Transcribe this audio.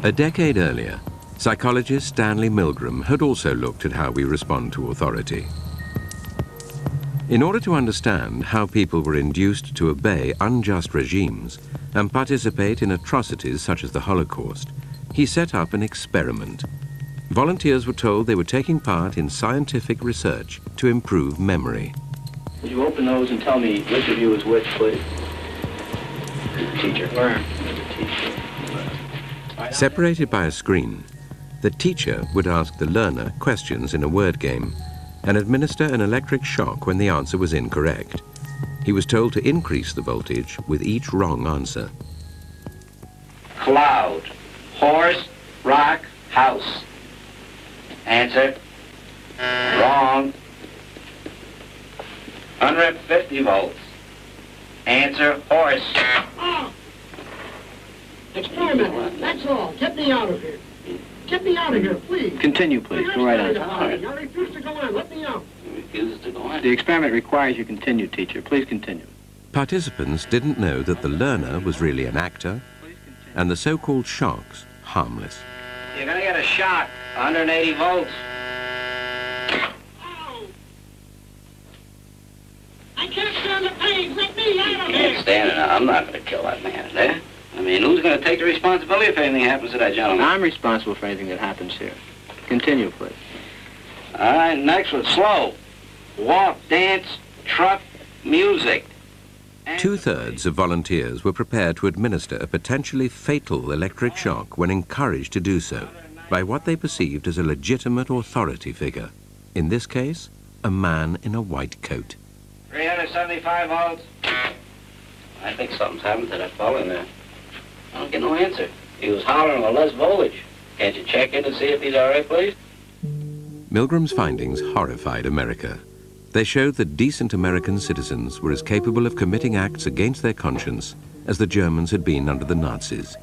A decade earlier, psychologist Stanley Milgram had also looked at how we respond to authority. In order to understand how people were induced to obey unjust regimes and participate in atrocities such as the Holocaust, he set up an experiment. Volunteers were told they were taking part in scientific research to improve memory. Would you open those and tell me which of you is which, please? Teacher. Where? Separated by a screen, the teacher would ask the learner questions in a word game and administer an electric shock when the answer was incorrect. He was told to increase the voltage with each wrong answer. Cloud, horse, rock, house. Answer. Wrong. 150 volts. Answer, horse. Oh. Experiment, that's all. Get me out of here. Get me out of here, please. Continue, please. Go right on. I refuse to go on. Let me out. You refuse to go on? The experiment requires you continue, teacher. Please continue. Participants didn't know that the learner was really an actor and the so-called shocks harmless. You're gonna get a shock. 180 volts. Oh. I can't stand the pain. Let me out of You here. can't stand it. I'm not gonna kill that man, there. I mean, who's gonna take the responsibility if anything happens to that gentleman? I'm responsible for anything that happens here. Continue, please. All right, next one, slow. Walk, dance, truck, music. Two-thirds of volunteers were prepared to administer a potentially fatal electric shock when encouraged to do so by what they perceived as a legitimate authority figure. In this case, a man in a white coat. 375 volts. I think something's happened to that fellow in there. I don't get no answer. He was hollering with less voltage. Can't you check in to see if he's all right, please? Milgram's findings horrified America. They showed that decent American citizens were as capable of committing acts against their conscience as the Germans had been under the Nazis.